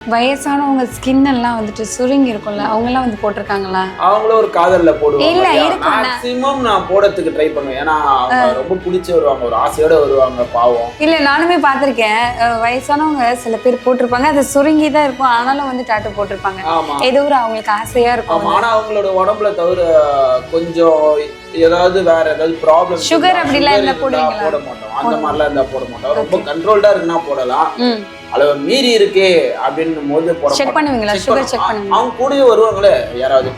வயசானவங்க ஸ்கின் எல்லாம் வந்துட்டு சுருங்கி இருக்கும்ல, அவங்க எல்லாம் வந்து போட்டிருக்காங்களா? அவங்களும் ஒரு காதல்ல போடுவாங்க. இல்ல இருக்கும். மேக்ஸிமம் நான் போடுறதுக்கு ட்ரை பண்ணுவேன். ஏன்னா அவங்க ரொம்ப பிடிச்சி வருவாங்க, ஒரு ஆசையோட வருவாங்க பாவம். இல்ல நானுமே பார்த்திருக்கேன். வயசானவங்க சில பேர் போட்டிருப்பாங்க, அது சுருங்கி தான் இருக்கும், ஆனாலும் வந்து டாட்டூ போட்டிருப்பாங்க. ஏதோ ஒரு அவங்களுக்கு ஆசையா இருக்கும். ஆனா அவங்களோட உடம்புல தவிர கொஞ்சம் ஏதாவது வேற ஏதாவது ப்ராப்ளம், சுகர் அப்படிலாம் இருந்தா போடுவீங்களா? போட மாட்டோம். அந்த மாதிரிலாம் இருந்தா போட மாட்டோம். ரொம்ப கண்ட்ரோல்டா இருக்குன்னா போடலாம். அளவு மீறி இருக்கே அப்படின்னும் போது செக் பண்ணுவீங்களா? சுகர் செக் பண்ணுவீங்க? அவங்க கூடயே வருவாங்களே யாராவது.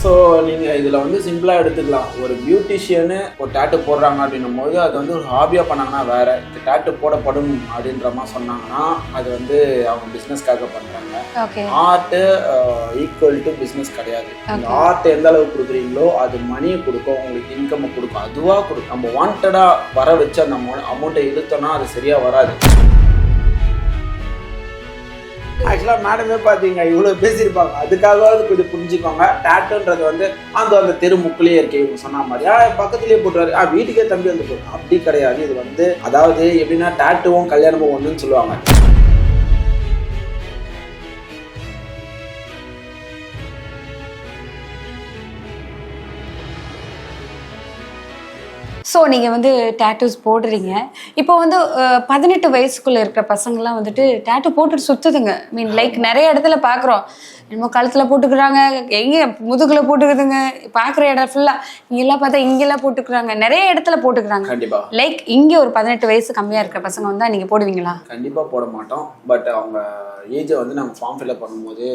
ஸோ நீங்கள் இதில் வந்து சிம்பிளாக எடுத்துக்கலாம். ஒரு பியூட்டிஷியனு ஒரு டேட்டு போடுறாங்க அப்படின்னும் போது அது வந்து ஒரு ஹாபியாக பண்ணாங்கன்னா வேறு, டேட்டு போடப்படும் அப்படின்ற மாதிரி சொன்னாங்கன்னா அது வந்து அவங்க பிஸ்னஸ்க்காக பண்ணுறாங்க. ஆர்ட்டு ஈக்குவல் டு பிஸ்னஸ் கிடையாது. இந்த ஆர்ட் எந்த அளவுக்கு கொடுக்குறீங்களோ அது மணியை கொடுக்கும், உங்களுக்கு இன்கம்மை கொடுக்கும், அதுவாக கொடுக்கும். நம்ம வாண்டடாக வர வச்சு அந்த அமௌண்ட்டை இழுத்தோன்னா அது சரியாக வராது. ஆக்சுவலாக மேடமே பார்த்தீங்க இவ்வளோ பேசியிருப்பாங்க, அதுக்காகவாவது கொஞ்சம் புரிஞ்சுக்கோங்க. டேட்டுன்றது வந்து அந்த தெரு முக்கிலேயே இருக்கே இவங்க சொன்ன மாதிரி பக்கத்துலேயே போட்டுறாரு, வீட்டுக்கே தம்பி வந்து போட்டு அப்படி கிடையாது. இது வந்து அதாவது எப்படின்னா டேட்டுவும் கல்யாணமும் ஒன்றுன்னு சொல்லுவாங்க. ஸோ நீங்கள் வந்து டேட்டூஸ் போடுறீங்க. இப்போ வந்து 18 வயசுக்குள்ளே இருக்கிற பசங்கள்லாம் வந்துட்டு டேட்டூ போட்டுட்டு சுற்றுதுங்க. மீன் லைக் நிறைய இடத்துல பார்க்குறோம். என்னமோ கழுத்தில் போட்டுக்கிறாங்க, எங்கே முதுகில் போட்டுக்குதுங்க, பார்க்குற இடம் ஃபுல்லாக இங்கெல்லாம் பார்த்தா இங்கெல்லாம் போட்டுக்கிறாங்க, நிறைய இடத்துல போட்டுக்கிறாங்க. கண்டிப்பாக லைக் இங்கே ஒரு 18 வயசு கம்மியாக இருக்கிற பசங்க வந்தால் நீங்கள் போடுவீங்களா? கண்டிப்பாக போட மாட்டோம். பட் அவங்க ஏஜை வந்து நாங்கள் ஃபார்ம் ஃபில்அப் பண்ணும்போது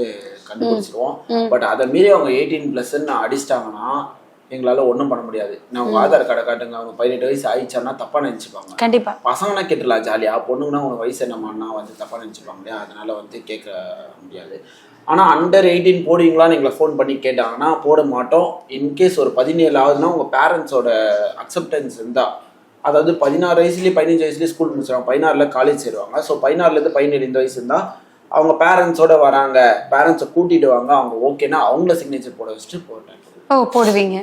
கண்டுபிடிச்சிருவோம். பட் அதை மீறி அவங்க 18+ அடிச்சிட்டாங்கன்னா எங்களால் ஒன்றும் பண்ண முடியாது. நான் உங்கள் ஆதார் கார்டை காட்டுங்க, அவங்க 18 வயசு ஆயிடுச்சான்னா தப்பாக நினச்சிப்பாங்க. கண்டிப்பாக பசங்கன்னா கேட்டுலாம் ஜாலியாக, பொண்ணுங்கன்னா உனக்கு வயசு என்னமான்னா வந்து தப்பாக நினச்சிப்பாங்க இல்லையா, அதனால் வந்து கேட்க முடியாது. ஆனால் அண்டர் 18 போடுவீங்களான்னு எங்களை ஃபோன் பண்ணி கேட்டாங்கன்னா போட மாட்டோம். இன்கேஸ் ஒரு 17 ஆகுதுன்னா உங்கள் பேரண்ட்ஸோட அக்செப்டன்ஸ் இருந்தால், அதாவது 16 வயசுலேயே 15 வயசுலேயே ஸ்கூல் முடிச்சிடுவாங்க, 16ல் காலேஜ் சேருவாங்க. ஸோ 16லேருந்து 17 இந்த வயசு இருந்தால் அவங்க பேரண்ட்ஸோட வராங்க, பேரண்ட்ஸை கூட்டிகிட்டு வாங்க, அவங்க ஓகேன்னா அவங்கள சிக்னேச்சர் போட வச்சுட்டு போட்டேன். போடுவீங்க.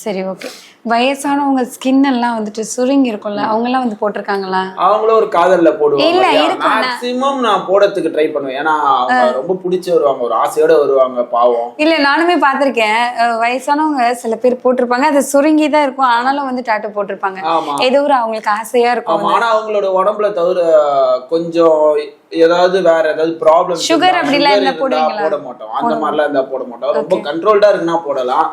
சரி, ஓகே. வயசானவங்க ஸ்கின் எல்லாம் வந்துட்டு சுருங்கி இருக்கும்ல, அவங்க எல்லாம் வந்து போட்டிருக்காங்களா? அவங்களும் ஒரு காதல்ல போடுவாங்க. இல்ல இருக்கும். மேக்ஸிமம் நான் போடுறதுக்கு ட்ரை பண்ணுவேன். ஏன்னா அவங்க ரொம்ப பிடிச்சி வருவாங்க, ஒரு ஆசையோட வருவாங்க பாவம். இல்ல நானுமே பார்த்திருக்கேன். வயசானவங்க சில பேர் போட்டிருப்பாங்க, அது சுருங்கி தான் இருக்கும், ஆனாலும் வந்து டாட்டூ போட்டிருப்பாங்க. ஏதோ ஒரு அவங்களுக்கு ஆசையா இருக்கும். ஆனா அவங்களோட உடம்புல தவிர கொஞ்சம் ஏதாவது வேற ஏதாவது ப்ராப்ளம், சுகர் அப்படிலாம் இருந்தா போட மாட்டோம். அந்த மாதிரிலாம் இருந்தா போட மாட்டோம். ரொம்ப கண்ட்ரோல்டா இருக்குன்னா போடலாம்.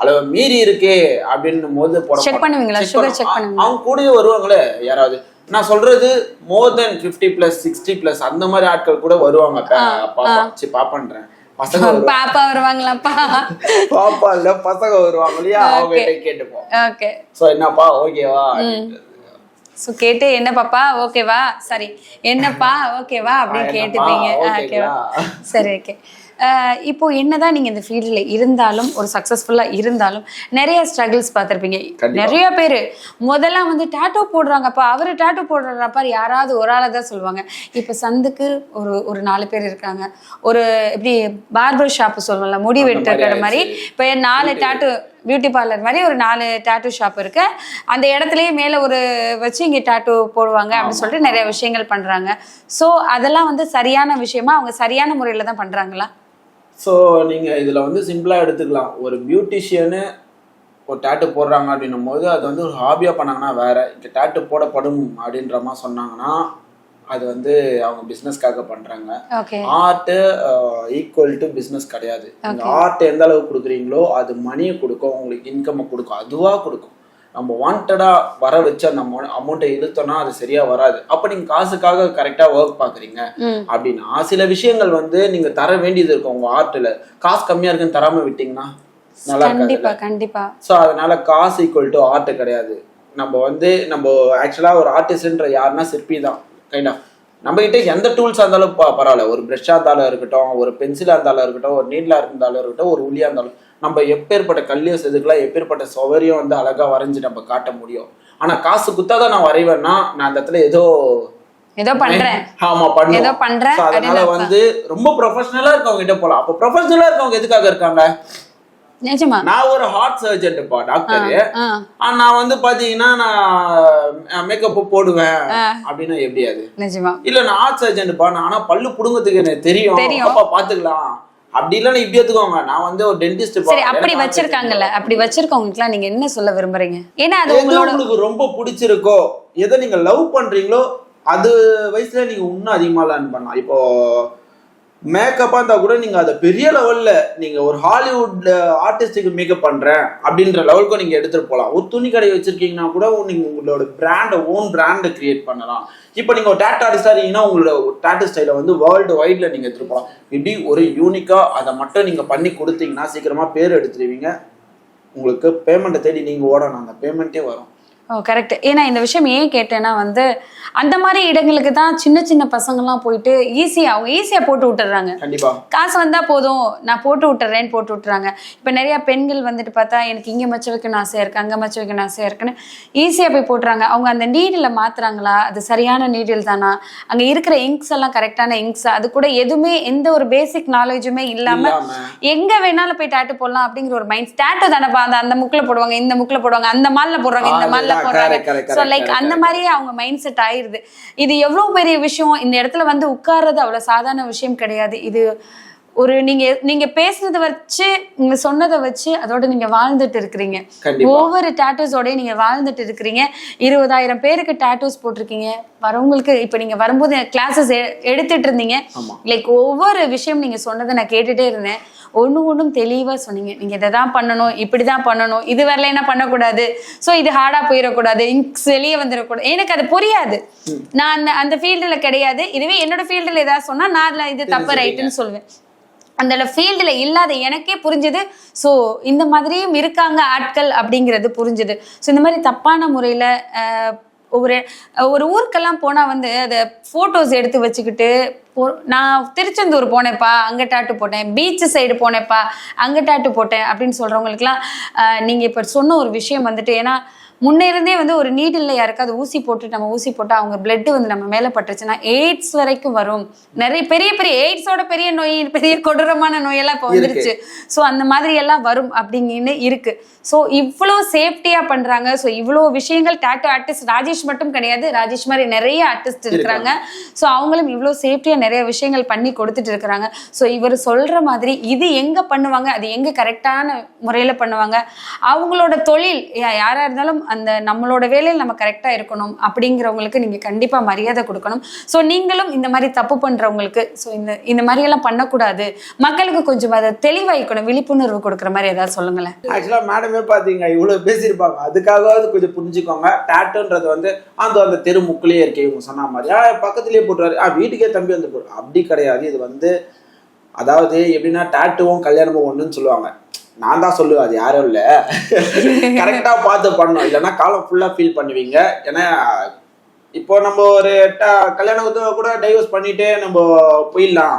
அளவு மீறி இருக்கே அப்படின்னும் போது செக் பண்ணுவீங்களா? சுகர் செக் பண்ணுவீங்க? அவங்க கூடயே வருவாங்களே யாராவது. நான் சொல்றது மோர் தென் 50+, 60+ அந்த மாதிரி ஆட்கள் கூட வருவாங்க. பாப்பான்றேன், பசங்க பாப்பா வருவாங்களாப்பா? பாப்பா இல்ல பசங்க வருவாங்க இல்லையா, அவங்க கேட்டுப்போம். ஓகே. சோ என்னப்பா ஓகேவா, ஸோ கேட்டு என்ன பாப்பா ஓகேவா, சரி என்னப்பா ஓகேவா அப்படின்னு கேட்டுப்பீங்க. ஓகேவா, சரி, ஓகே. இப்போ என்னதான் நீங்க இந்த ஃபீல்டில் இருந்தாலும், ஒரு சக்ஸஸ்ஃபுல்லாக இருந்தாலும் நிறைய ஸ்ட்ரகிள்ஸ் பார்த்துருப்பீங்க. நிறைய பேர் முதல்ல வந்து டேட்டூ போடுறாங்கப்பா, அவர் டேட்டூ போடுறாப்பா, யாராவது ஒரு ஆளை தான் சொல்லுவாங்க. இப்போ சந்துக்கு ஒரு 4 பேர் இருக்காங்க. ஒரு இப்படி பார்பர் ஷாப்பு சொல்லுவோம்ல, முடி வெட்டுற மாதிரி, இப்போ 4 டேட்டூ பியூட்டி பார்லர் மாதிரி ஒரு 4 டேட்டூ ஷாப் இருக்கு. அந்த இடத்துலயே மேலே ஒரு வச்சு இங்கே டேட்டூ போடுவாங்க அப்படின்னு சொல்லிட்டு நிறைய விஷயங்கள் பண்றாங்க. ஸோ அதெல்லாம் வந்து சரியான விஷயமா, அவங்க சரியான முறையில் தான் பண்றாங்களா? ஸோ நீங்கள் இதில் வந்து சிம்பிளாக எடுத்துக்கலாம். ஒரு பியூட்டிஷியனு ஒரு டேட்டு போடுறாங்க அப்படின்னும் போது அது வந்து ஒரு ஹாபியாக பண்ணாங்கன்னா வேறு, இந்த டேட்டு போடப்படும் அப்படின்ற மாதிரி சொன்னாங்கன்னா அது வந்து அவங்க பிஸ்னஸ்க்காக பண்ணுறாங்க. ஆர்ட்டு ஈக்குவல் டு பிஸ்னஸ் கிடையாது. இந்த ஆர்ட் எந்த அளவுக்கு கொடுக்குறீங்களோ அது மணியை கொடுக்கும், உங்களுக்கு இன்கம்மை கொடுக்கும், அதுவாக கொடுக்கும். நம்ம வாண்டடாக வர வச்சு அந்த அமௌண்ட்டை இழுத்தோன்னா அது சரியா வராது. அப்போ நீங்கள் காசுக்காக கரெக்டாக ஒர்க் பார்க்குறீங்க அப்படின்னா சில விஷயங்கள் வந்து நீங்கள் தர வேண்டியது இருக்கும். உங்கள் ஆர்ட்டில் காசு கம்மியாக இருக்குன்னு தராமல் விட்டீங்கன்னா நல்லா இருக்காது. கண்டிப்பா. ஸோ அதனால காசு ஈக்குவல் டு ஆர்ட் கிடையாது. நம்ம ஆக்சுவலாக ஒரு ஆர்டிஸ்ட்ன்ற யாருன்னா சிற்பி தான் கைண்ட் ஆஃப். நம்ம கிட்ட எந்த டூல்ஸாக இருந்தாலும் பரவாயில்ல, ஒரு ப்ரெஷ்ஷாக இருந்தாலும் இருக்கட்டும், ஒரு பென்சிலாக இருந்தாலும் இருக்கட்டும், ஒரு நீட்லாக இருந்தாலும் இருக்கட்டும், ஒரு உளியாக இருந்தாலும், நம்ம எப்பேற்பட்ட கல்லியோ செதுக்கலாம், எப்பேற்பட்ட சுவரையும் வந்து அழகா வரைஞ்சி நம்ம காட்ட முடியும். ஆனா காசு குத்தாதான் நான் வரைவேன்னா நான் அந்த இடத்துல ஏதோ பண்றேன். ஆமா பண்றேன். அதனால வந்து ரொம்ப ப்ரொஃபஷனலா இருக்கவங்க கிட்ட போலாம். அப்போ ப்ரொஃபஷனலா இருக்கவங்க எதுக்காக இருக்காங்க? நிஜமா நான் ஒரு ஹார்ட் சர்ஜன்ப்பா டாக்டர். நான் வந்து பாத்தீங்கன்னா நான் மேக்கப் போடுவேன் அப்படின்னா எப்படி அது? நிஜமா இல்ல நான் ஹார்ட் சர்ஜன்ப்பா, நான் ஆனா பல்லு புடுங்கிறதுக்கு எனக்கு தெரியும், அப்பா பாத்துக்கலாம் அப்படி இல்லைன்னு இப்படி எடுத்துக்கோங்க. நான் வந்து ஒரு டென்டிஸ்ட். சரி, அப்படி வச்சிருக்காங்கல்ல, அப்படி வச்சிருக்கவங்களுக்குலாம் நீங்க என்ன சொல்ல விரும்புறீங்க? ஏன்னா அது உங்களுக்கு ரொம்ப பிடிச்சிருக்கோ, எதை நீங்க லவ் பண்றீங்களோ அது வயசுல நீங்க இன்னும் அதிகமா லேர்ன் பண்ணலாம். இப்போ மேக்கப்பா இருந்தா கூட நீங்க அதை பெரிய லெவல்ல நீங்க ஒரு ஹாலிவுட் ஆர்டிஸ்டுக்கு மேக்கப் பண்றேன் அப்படின்ற லெவலுக்கு நீங்க எடுத்துட்டு போகலாம். ஒரு துணி கடை வச்சிருக்கீங்கன்னா கூட நீங்க உங்களோட ஓன் பிராண்டை கிரியேட் பண்ணலாம். இப்போ நீங்க ஒரு டேட்டூ ஆர்டிஸ்டா இருக்கீங்கன்னா உங்களோட டேட்டூ ஸ்டைலை வந்து வேர்ல்டு வைட்ல நீங்க எடுத்துட்டு போகலாம். இப்படி ஒரு யூனிக்கா அதை மட்டும் நீங்க பண்ணி கொடுத்தீங்கன்னா சீக்கிரமா பேர் எடுத்துருவீங்க. உங்களுக்கு பேமெண்ட்டை தேடி நீங்க ஓடணும், அந்த பேமெண்ட்டே வரும். கரெக்ட். ஏன்னா இந்த விஷயம் ஏன் கேட்டேன்னா வந்து அந்த மாதிரி இடங்களுக்கு தான் சின்ன சின்ன பசங்கள்லாம் போயிட்டு அவங்க ஈஸியாக போட்டு விட்டுறாங்க. கண்டிப்பா காசு வந்தா போதும் நான் போட்டு விட்டுறேன்னு போட்டு விட்டுறாங்க. இப்போ நிறைய பெண்கள் வந்துட்டு பார்த்தா எனக்கு இங்கே மச்ச வைக்கணும் ஆசையா இருக்கு, அங்கே மச்ச வைக்கணும் ஆசையா இருக்குன்னு ஈஸியாக போய் போட்டுறாங்க. அவங்க அந்த நீடில் மாத்துறாங்களா, அது சரியான நீடில் தானா, அங்கே இருக்கிற இங்க்ஸ் எல்லாம் கரெக்டான இங்க்ஸா, அது கூட எதுவுமே எந்த ஒரு பேசிக் நாலேஜுமே இல்லாம எங்க வேணாலும் போய் டேட்டு போடலாம் அப்படிங்கிற ஒரு மைண்ட். டேட்டு தானப்பா, அந்த முக்கில் போடுவாங்க, இந்த முக்கில் போடுவாங்க, அந்த மால்ல போடுறாங்க, இந்த மால்ல போடுறாங்க. ஸோ லைக் அந்த மாதிரியே அவங்க மைண்ட் செட் ஆயிருது. இது எவ்வளவு பெரிய விஷயம். இந்த இடத்துல வந்து உட்கார்றது அவ்வளவு சாதாரண விஷயம் கிடையாது. இது ஒரு நீங்க பேசுனதை வச்சு, நீங்க சொன்னதை வச்சு அதோட நீங்க வாழ்ந்துட்டு இருக்கிறீங்க. ஒவ்வொரு டாட்டூஸோடய நீங்க வாழ்ந்துட்டு இருக்கிறீங்க. 20,000 பேருக்கு டாட்டூஸ் போட்டிருக்கீங்க. வரவங்களுக்கு இப்ப நீங்க வரும்போது கிளாஸஸ் எடுத்துட்டு இருந்தீங்க. லைக் ஒவ்வொரு விஷயம் நீங்க சொன்னதை நான் கேட்டுட்டே இருந்தேன். ஒன்றும் தெளிவா சொன்னீங்க. நீங்க இதை தான் பண்ணணும், இப்படிதான் பண்ணணும், இது வரல என்ன பண்ணக்கூடாது, ஸோ இது ஹார்டா போயிடக்கூடாது, இங்க்ஸ் வெளியே வந்துடக்கூடாது. எனக்கு அது புரியாது. நான் அந்த ஃபீல்டுல கிடையாது. இதுவே என்னோட ஃபீல்டுல ஏதாவது சொன்னா நான் இது தப்பு ரைட்டுன்னு சொல்லுவேன். அந்த ஃபீல்டுல இல்லாத எனக்கே புரிஞ்சுது. ஸோ இந்த மாதிரியும் இருக்காங்க ஆட்கள் அப்படிங்கிறது புரிஞ்சுது. ஸோ இந்த மாதிரி தப்பான முறையில ஒரு ஊருக்கெல்லாம் போனா வந்து அதை போட்டோஸ் எடுத்து வச்சுக்கிட்டு, நான் திருச்செந்தூர் போனேன்ப்பா அங்கே டாட்டு போட்டேன், பீச் சைடு போனேன்ப்பா அங்கே டாட்டு போட்டேன் அப்படின்னு சொல்றவங்களுக்குலாம் நீங்க இப்ப சொன்ன ஒரு விஷயம் வந்துட்டு, ஏன்னா முன்னே இருந்தே வந்து ஒரு நீடில் யாருக்காவது ஊசி போட்டு நம்ம ஊசி போட்டா அவங்க பிளட் வந்து நம்ம மேல பட்டுச்சுன்னா எய்ட்ஸ் வரைக்கும் வரும். நிறைய பெரிய எய்ட்ஸோட பெரிய நோய், பெரிய கொடூரமான நோயெல்லாம் இப்போ வந்துருச்சு. ஸோ அந்த மாதிரி எல்லாம் வரும் அப்படிங்கன்னு இருக்கு. ஸோ இவ்வளோ சேஃப்டியா பண்றாங்க. ஸோ இவ்வளோ விஷயங்கள் டாட்டூ ஆர்டிஸ்ட் ராஜேஷ் மட்டும் கிடையாது, ராஜேஷ் மாதிரி நிறைய ஆர்டிஸ்ட் இருக்கிறாங்க. ஸோ அவங்களும் இவ்வளோ சேஃப்டியா நிறைய விஷயங்கள் பண்ணி கொடுத்துட்டு இருக்கிறாங்க. ஸோ இவர் சொல்ற மாதிரி இது எங்க பண்ணுவாங்க, அது எங்க கரெக்டான முறையில பண்ணுவாங்க, அவங்களோட தொழில் யாரா இருந்தாலும் அந்த நம்மளோட வேலையில் நம்ம கரெக்டா இருக்கணும் அப்படிங்கிறவங்களுக்கு நீங்க கண்டிப்பா மரியாதை கொடுக்கணும். ஸோ நீங்களும் இந்த மாதிரி தப்பு பண்றவங்களுக்கு ஸோ இந்த மாதிரி எல்லாம் பண்ணக்கூடாது, மக்களுக்கு கொஞ்சம் அதை தெளிவாய்க்கணும், விழிப்புணர்வு கொடுக்குற மாதிரி ஏதாவது சொல்லுங்களேன். ஆக்சுவலா மேடமே பாத்தீங்க இவ்வளவு பேசியிருப்பாங்க, அதுக்காகவாவது கொஞ்சம் புரிஞ்சுக்கோங்க. டாட்டூன்றது வந்து அந்த தெரு முக்கிலேயே இருக்கே, இவங்க சொன்ன மாதிரி பக்கத்துலயே போட்டுறாரு, வீட்டுக்கே தம்பி வந்து போடுற அப்படி கிடையாது. இது வந்து அதாவது எப்படின்னா டாட்டூவும் கல்யாணமும் ஒண்ணுன்னு சொல்லுவாங்க. நான் தான் சொல்லுவேன், அது யாரும் இல்லை, கரெக்டா பார்த்து பண்ணணும், இல்லைன்னா காலம் ஃபுல்லா ஃபீல் பண்ணுவீங்க. ஏன்னா இப்போ நம்ம ஒரு கல்யாணத்தை கூட டைவர்ஸ் பண்ணிட்டு நம்ம போயிடலாம்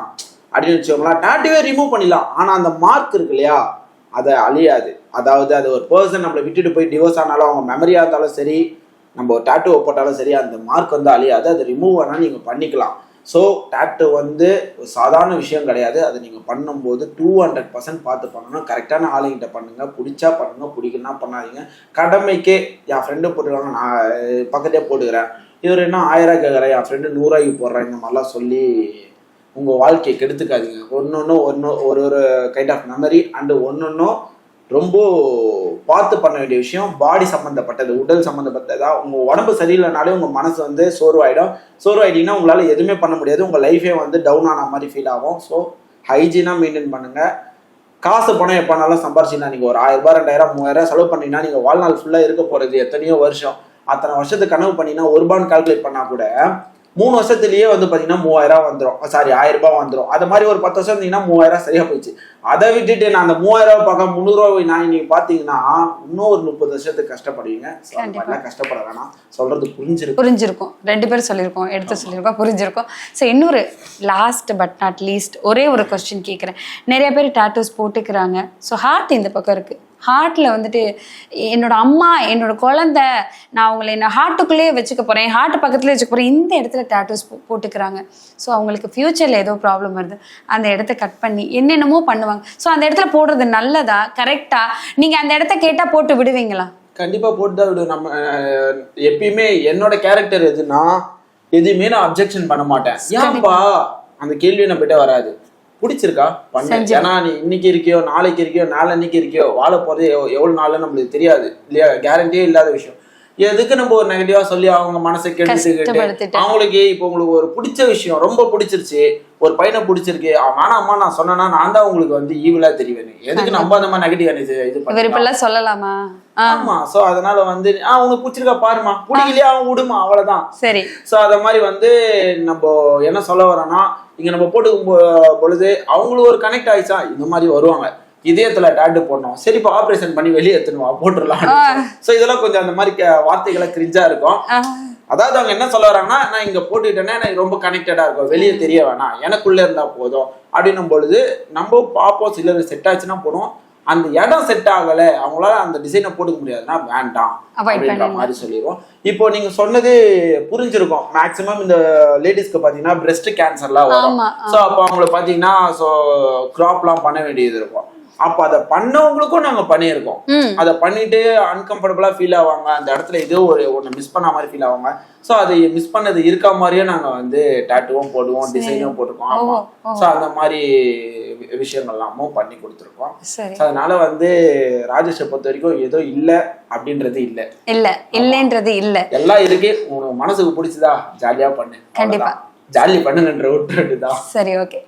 அப்படின்னு வச்சுக்கோங்களேன், டாட்டூவே ரிமூவ் பண்ணிடலாம். ஆனா அந்த மார்க் இருக்கு இல்லையா, அதை அழியாது. அதாவது அது ஒரு பர்சன் நம்மளை விட்டுட்டு போய் டிவோர்ஸ் ஆனாலும், அவங்க மெமரியா இருந்தாலும் சரி, நம்ம ஒரு டாட்டூ போட்டாலும் சரி, அந்த மார்க் வந்து அழியாது. அதை ரிமூவ் ஆனாலும் நீங்க பண்ணிக்கலாம். ஸோ டாட்டூ வந்து ஒரு சாதாரண விஷயம் கிடையாது. அதை நீங்கள் பண்ணும்போது 200% பார்த்து பண்ணணும். கரெக்டான ஆளுங்கிட்ட பண்ணுங்க, பிடிச்சா பண்ணுங்க, பிடிக்கணும்னா பண்ணாதீங்க. கடமைக்கே என் ஃப்ரெண்டு போட்டுருவாங்க, நான் பக்கத்தே போட்டுக்கிறேன், இவர் என்ன 1000 கேட்குறேன், என் ஃப்ரெண்டு 100 போடுறேன், இந்த மாதிரிலாம் சொல்லி உங்கள் வாழ்க்கையை கெடுத்துக்காதீங்க. ஒரு கைண்ட் ஆஃப் மெமரி அண்டு ஒன்னொன்னும் ரொம்ப பார்த்து பண்ண வேண்டிய விஷயம். பாடி சம்மந்தப்பட்டது, உடல் சம்மந்தப்பட்டதா. உங்கள் உடம்பு சரியில்லைனாலே உங்கள் மனசு வந்து சோர்வாயிட்டீங்கன்னா உங்களால் எதுவுமே பண்ண முடியாது. உங்கள் லைஃபே வந்து டவுன் ஆன மாதிரி ஃபீல் ஆகும். ஸோ ஹைஜீனாக மெயின்டைன் பண்ணுங்கள். காசு பணம் எப்போனாலும் சம்பாரிச்சிங்கன்னா, நீங்கள் ஒரு 1000 2000 3000 செலவு பண்ணிங்கன்னா நீங்கள் வாழ்நாள் ஃபுல்லாக இருக்க போகிறது எத்தனையோ வருஷம். அத்தனை வருஷத்துக்கு கனவு பண்ணிங்கன்னா ஒரு ரூபான்னு கால்குலேட் பண்ணால் கூட 3 வருஷத்துலயே வந்து பாத்தீங்கன்னா 3000 வந்துடும், சாரி 1000 ரூபாய் வந்துடும். அது மாதிரி ஒரு 10 வருஷம் இருந்தீங்கன்னா 3000 சரியா போயிடுச்சு. அதை விட்டுட்டு நான் அந்த 3000 பார்க்க 300 நான் நீங்க பாத்தீங்கன்னா இன்னும் ஒரு 30 வருஷத்துக்கு கஷ்டப்படுவீங்க. கஷ்டப்பட வேணாம், சொல்றது புரிஞ்சிருக்கும். 2 பேரும் சொல்லியிருக்கோம், எடுத்து சொல்லியிருக்கோம், புரிஞ்சிருக்கோம். ஸோ இன்னொரு லாஸ்ட் பட் நாட் லீஸ்ட் ஒரே ஒரு கொஸ்டின் கேட்குறேன். நிறைய பேர் டாட்டூஸ் போட்டுக்கிறாங்க. ஸோ ஹார்ட் இந்த பக்கம் இருக்கு, ஹார்ட்ல வந்துட்டு என்னோட அம்மா என்னோட குழந்தை நான் அவங்களை என்ன ஹார்ட்டுக்குள்ளேயே வச்சுக்க போறேன், ஹார்ட் பக்கத்துலேயே வச்சுக்க போறேன், இந்த இடத்துல டேட்டூஸ் போட்டுக்கிறாங்க. ஸோ அவங்களுக்கு ஃபியூச்சர்ல ஏதோ ப்ராப்ளம் வருது, அந்த இடத்த கட் பண்ணி என்னென்னமோ பண்ணுவாங்க. ஸோ அந்த இடத்துல போடுறது நல்லதா கரெக்டா? நீங்க அந்த இடத்த கேட்டா போட்டு விடுவீங்களா? கண்டிப்பா போட்டுதான் விடு. நம்ம எப்பயுமே என்னோட கேரக்டர் எதுனா எதுவுமே நான் அப்ஜெக்ஷன் பண்ண மாட்டேன். ஏன்பா அந்த கேள்வி நம்ம கிட்ட வராது. பிடிச்சிருக்கா பண்ண. ஏன்னா நீ இன்னைக்கு இருக்கியோ நாளைக்கு இருக்கியோ நாளன்னைக்கு இருக்கியோ வாழ போறது எவ்வளவு நாள்னு நம்மளுக்கு தெரியாது இல்லையா, கேரண்டியே இல்லாத விஷயம். எதுக்கு நம்ம ஒரு நெகட்டிவா சொல்லி அவங்க மனசை கெடுத்துக்கிட்டு அவங்களுக்கு இப்போ உங்களுக்கு ஒரு பிடிச்ச விஷயம் ரொம்ப பிடிச்சிருச்சு, ஒரு பையனை பிடிச்சிருக்கு, வேணாம்மா நான் சொன்னா நான் தான் உங்களுக்கு வந்து ஈவிலா தெரிவேன், எதுக்கு நம்ம அந்த மாதிரி நெகட்டிவ் இது பண்ணி சொல்லலாமா? ஆமா. சோ அதனால வந்து உனக்கு பிடிச்சிருக்கா பாருமா, பிடிக்கலையா அவங்க விடுமா, அவ்வளவுதான். சரி. சோ அத மாதிரி வந்து நம்ம என்ன சொல்ல வரோம்னா இங்க நம்ம போட்டுக்கும் பொழுது அவங்களுக்கு ஒரு கனெக்ட் ஆயிடுச்சா இந்த மாதிரி வருவாங்க, இதயத்துல டாட்டு போடணும், சரி இப்போ ஆபரேஷன் பண்ணி வெளியே எடுத்துனுவா போட்டுடலாம். சோ இதெல்லாம் கொஞ்சம் அந்த மாதிரி வார்த்தைகளை கிரிஞ்சா இருக்கும். அதாவது அவங்க என்ன சொல்ல வராங்கன்னா நான் இங்க போட்டுக்கிட்டேன்னா எனக்கு ரொம்ப கனெக்டடா இருக்கும், வெளியே தெரிய வேணாம், எனக்குள்ள இருந்தா போதும் அப்படின்னும் பொழுது நம்ம பார்ப்போம். சிலர் செட் ஆச்சுன்னா போடும், அந்த இடம் செட் ஆகல அவங்களால அந்த டிசைனை போட்டுக்க முடியாதுன்னா வேண்டாம் அப்படின்ற மாதிரி சொல்லிடுவோம். இப்போ நீங்க சொன்னது புரிஞ்சிருக்கும். மேக்சிமம் இந்த லேடிஸ்க்கு பாத்தீங்கன்னா பிரெஸ்ட் கேன்சர்லாம் வரும். சோ அப்போ அவங்களுக்கு பாத்தீங்கன்னா கிராப்லாம் பண்ண வேண்டியது இருக்கும். அப்ப அதை பண்ணவங்களுக்கும் நாங்க பண்ணியிருக்கோம். அதை பண்ணிட்டு அன்கம்ஃபர்டபுளா ஃபீல் ஆவாங்க, அந்த இடத்துல ஏதோ ஒண்ணு மிஸ் பண்ண மாதிரி ஃபீல் ஆவாங்க. சோ அதை மிஸ் பண்ணது இருக்க மாதிரியே நாங்க வந்து டாட்டுவும் போடுவோம், டிசைனும் போட்டுருக்கோம். ஆமா. சோ அந்த மாதிரி விஷயங்கள் எல்லாமும் பண்ணி கொடுத்துருக்கோம். அதனால வந்து ராஜேஷை பொறுத்த வரைக்கும் ஏதோ இல்ல அப்படின்றது இல்லன்றது இல்ல, எல்லாம் இருக்கு. உனக்கு மனசுக்கு பிடிச்சதா ஜாலியா பண்ணு, கண்டிப்பா ஜாலி பண்ணுங்கன்ற விட்டுதான். சரி, ஓகே.